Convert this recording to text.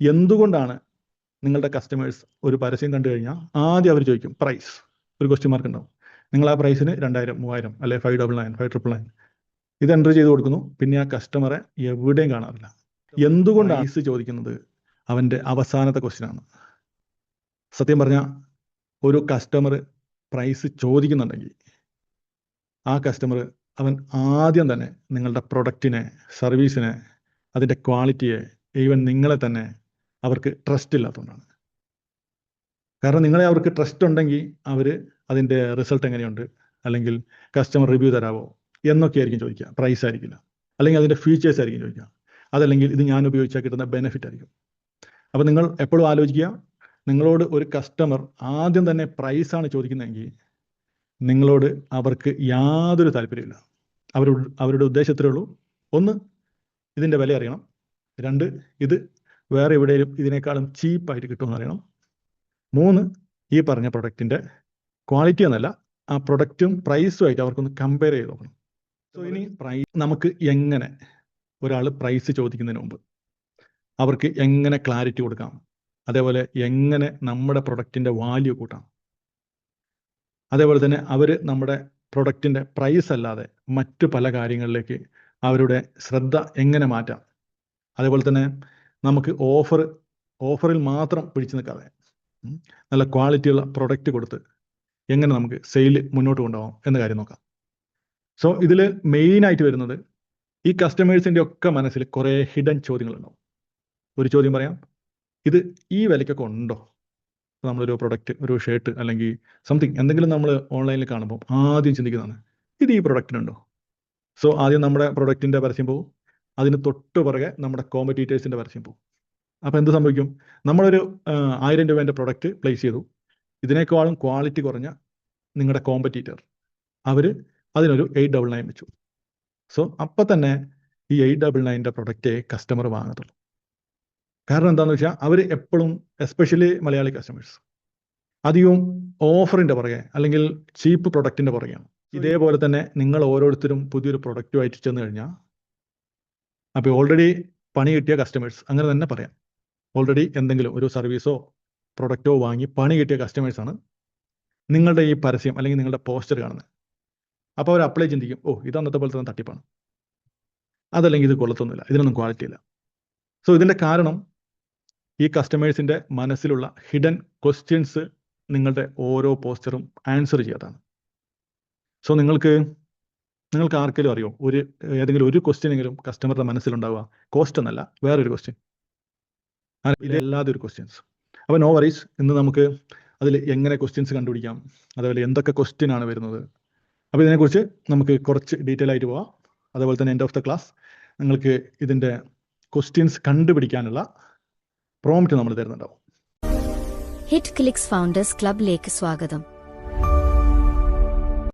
എന്തുകൊണ്ടാണ് നിങ്ങളുടെ കസ്റ്റമേഴ്സ് ഒരു പരസ്യം കണ്ടു കഴിഞ്ഞാൽ ആദ്യം അവർ ചോദിക്കും പ്രൈസ്, ഒരു ക്വസ്റ്റ്യൻ മാർക്ക് ഉണ്ടാവും. നിങ്ങൾ ആ പ്രൈസിന് 2000, 3000 അല്ലെ 599, 599 ഇത് എൻ്റർ ചെയ്ത് കൊടുക്കുന്നു. പിന്നെ ആ കസ്റ്റമറെ എവിടെയും കാണാറില്ല. എന്തുകൊണ്ടാണ് പ്രൈസ് ചോദിക്കുന്നത്? അവൻ്റെ അവസാനത്തെ ക്വസ്റ്റ്യനാണ്. സത്യം പറഞ്ഞാൽ ഒരു കസ്റ്റമർ പ്രൈസ് ചോദിക്കുന്നുണ്ടെങ്കിൽ ആ കസ്റ്റമർ അവൻ ആദ്യം തന്നെ നിങ്ങളുടെ പ്രൊഡക്റ്റിനെ, സർവീസിനെ, അതിൻ്റെ ക്വാളിറ്റിയെ, ഈവൻ നിങ്ങളെ തന്നെ അവർക്ക് ട്രസ്റ്റ് ഇല്ലാത്തതുകൊണ്ടാണ്. കാരണം നിങ്ങളെ അവർക്ക് ട്രസ്റ്റ് ഉണ്ടെങ്കിൽ അവർ അതിൻ്റെ റിസൾട്ട് എങ്ങനെയുണ്ട്, അല്ലെങ്കിൽ കസ്റ്റമർ റിവ്യൂ തരാമോ എന്നൊക്കെ ആയിരിക്കും ചോദിക്കുക. പ്രൈസ് ആയിരിക്കില്ല. അല്ലെങ്കിൽ അതിൻ്റെ ഫീച്ചേഴ്സ് ആയിരിക്കും ചോദിക്കുക. അതല്ലെങ്കിൽ ഇത് ഞാൻ ഉപയോഗിച്ചാൽ കിട്ടുന്ന ബെനിഫിറ്റ് ആയിരിക്കും. അപ്പോൾ നിങ്ങൾ എപ്പോഴും ആലോചിക്കുക, നിങ്ങളോട് ഒരു കസ്റ്റമർ ആദ്യം തന്നെ പ്രൈസാണ് ചോദിക്കുന്നതെങ്കിൽ നിങ്ങളോട് അവർക്ക് യാതൊരു താല്പര്യമില്ല. അവരുടെ ഉദ്ദേശത്തിലേ ഉള്ളൂ, ഒന്ന്, ഇതിൻ്റെ വില അറിയണം. രണ്ട്, ഇത് വേറെ എവിടെയും ഇതിനേക്കാളും ചീപ്പായിട്ട് കിട്ടുമെന്ന് അറിയണം. മൂന്ന്, ഈ പറഞ്ഞ പ്രൊഡക്റ്റിൻ്റെ ക്വാളിറ്റി എന്നല്ല, ആ പ്രൊഡക്റ്റും പ്രൈസുമായിട്ട് അവർക്കൊന്ന് കമ്പയർ ചെയ്ത് നോക്കണം. സോ ഇനി നമുക്ക് എങ്ങനെ ഒരാൾ പ്രൈസ് ചോദിക്കുന്നതിന് മുമ്പ് അവർക്ക് എങ്ങനെ ക്ലാരിറ്റി കൊടുക്കാം, അതേപോലെ എങ്ങനെ നമ്മുടെ പ്രൊഡക്റ്റിൻ്റെ വാല്യൂ കൂട്ടാം, അതേപോലെ തന്നെ അവർ നമ്മുടെ പ്രൊഡക്റ്റിൻ്റെ പ്രൈസ് അല്ലാതെ മറ്റു പല കാര്യങ്ങളിലേക്ക് അവരുടെ ശ്രദ്ധ എങ്ങനെ മാറ്റാം, അതേപോലെ തന്നെ നമുക്ക് ഓഫറിൽ മാത്രം പിടിച്ചു നിൽക്കാതെ നല്ല ക്വാളിറ്റിയുള്ള പ്രൊഡക്റ്റ് കൊടുത്ത് എങ്ങനെ നമുക്ക് സെയിൽ മുന്നോട്ട് കൊണ്ടുപോകാം എന്ന കാര്യം നോക്കാം. സോ ഇതിൽ മെയിനായിട്ട് വരുന്നത്, ഈ കസ്റ്റമേഴ്സിൻ്റെ ഒക്കെ മനസ്സിൽ കുറേ ഹിഡൻ ചോദ്യങ്ങളുണ്ടാവും. ഒരു ചോദ്യം പറയാം, ഇത് ഈ വിലയ്ക്കൊക്കെ ഉണ്ടോ? നമ്മളൊരു പ്രൊഡക്റ്റ്, ഒരു ഷർട്ട് അല്ലെങ്കിൽ സംതിങ് എന്തെങ്കിലും നമ്മൾ ഓൺലൈനിൽ കാണുമ്പോൾ ആദ്യം ചിന്തിക്കുന്നതാണ്, ഇത് ഈ പ്രൊഡക്റ്റിനുണ്ടോ? സോ ആദ്യം നമ്മുടെ പ്രൊഡക്റ്റിൻ്റെ പരസ്യം പോകും, അതിന് തൊട്ട് പുറകെ നമ്മുടെ കോമ്പറ്റീറ്റേഴ്സിൻ്റെ പരസ്യം പോകും. അപ്പോൾ എന്ത് സംഭവിക്കും? നമ്മളൊരു 1000 രൂപേൻ്റെ പ്രൊഡക്റ്റ് പ്ലേസ് ചെയ്തു, ഇതിനേക്കാളും ക്വാളിറ്റി കുറഞ്ഞ നിങ്ങളുടെ കോമ്പറ്റീറ്റർ അവർ അതിനൊരു 899 വെച്ചു. സോ അപ്പം തന്നെ ഈ 899 പ്രൊഡക്റ്റേ കസ്റ്റമർ വാങ്ങത്തുള്ളൂ. കാരണം എന്താണെന്ന് വെച്ചാൽ അവർ എപ്പോഴും, എസ്പെഷ്യലി മലയാളി കസ്റ്റമേഴ്സ്, അധികവും ഓഫറിൻ്റെ പുറകെ അല്ലെങ്കിൽ ചീപ്പ് പ്രൊഡക്റ്റിൻ്റെ പുറകെയാണ്. ഇതേപോലെ തന്നെ നിങ്ങൾ ഓരോരുത്തരും പുതിയൊരു പ്രൊഡക്റ്റുമായിട്ട് ചെന്ന് കഴിഞ്ഞാൽ, അപ്പോൾ ഓൾറെഡി പണി കിട്ടിയ കസ്റ്റമേഴ്സ്, അങ്ങനെ തന്നെ പറയാം, ഓൾറെഡി എന്തെങ്കിലും ഒരു സർവീസോ പ്രൊഡക്റ്റോ വാങ്ങി പണി കിട്ടിയ കസ്റ്റമേഴ്സാണ് നിങ്ങളുടെ ഈ പരസ്യം അല്ലെങ്കിൽ നിങ്ങളുടെ പോസ്റ്റർ കാണുന്നത്. അപ്പോൾ അവർ അപ്ലൈ ചിന്തിക്കും, ഓ, ഇത് അന്നത്തെ പോലെ തന്നെ തട്ടിപ്പാണ്, അതല്ലെങ്കിൽ ഇത് കൊള്ളത്തൊന്നുമില്ല, ഇതിനൊന്നും ക്വാളിറ്റി ഇല്ല. സോ ഇതിൻ്റെ കാരണം ഈ കസ്റ്റമേഴ്സിൻ്റെ മനസ്സിലുള്ള ഹിഡൻ ക്വസ്റ്റ്യൻസ് നിങ്ങളുടെ ഓരോ പോസ്റ്ററും ആൻസർ ചെയ്യാതാണ്. സോ നിങ്ങൾക്ക് ആർക്കെങ്കിലും അറിയോ ഏതെങ്കിലും ഒരു ക്വസ്റ്റ്യനെങ്കിലും കസ്റ്റമറുടെ മനസ്സിലുണ്ടാവുക? കോസ്റ്റ് എന്നല്ല, വേറൊരു ക്വസ്റ്റ്യൻ, ഇതല്ലാതെ ഒരു ക്വസ്റ്റ്യൻസ്. അപ്പോൾ നോ വറീസ്, ഇന്ന് നമുക്ക് അതിൽ എങ്ങനെ ക്വസ്റ്റ്യൻസ് കണ്ടുപിടിക്കാം, അതേപോലെ എന്തൊക്കെ ക്വസ്റ്റ്യൻ ആണ് വരുന്നത്, അപ്പോൾ ഇതിനെക്കുറിച്ച് നമുക്ക് കുറച്ച് ഡീറ്റെയിൽ ആയിട്ട് പോവാം. അതുപോലെ തന്നെ എൻഡ് ഓഫ് ദ ക്ലാസ് നിങ്ങൾക്ക് ഇതിൻ്റെ ക്വസ്റ്റ്യൻസ് കണ്ടുപിടിക്കാനുള്ള പ്രോംപ്റ്റ് നമ്മൾ തരുന്നുണ്ടാവും. ഹിറ്റ് ക്ലിക്സ് ഫൗണ്ടേഴ്സ് ക്ലബിലേക്ക് സ്വാഗതം.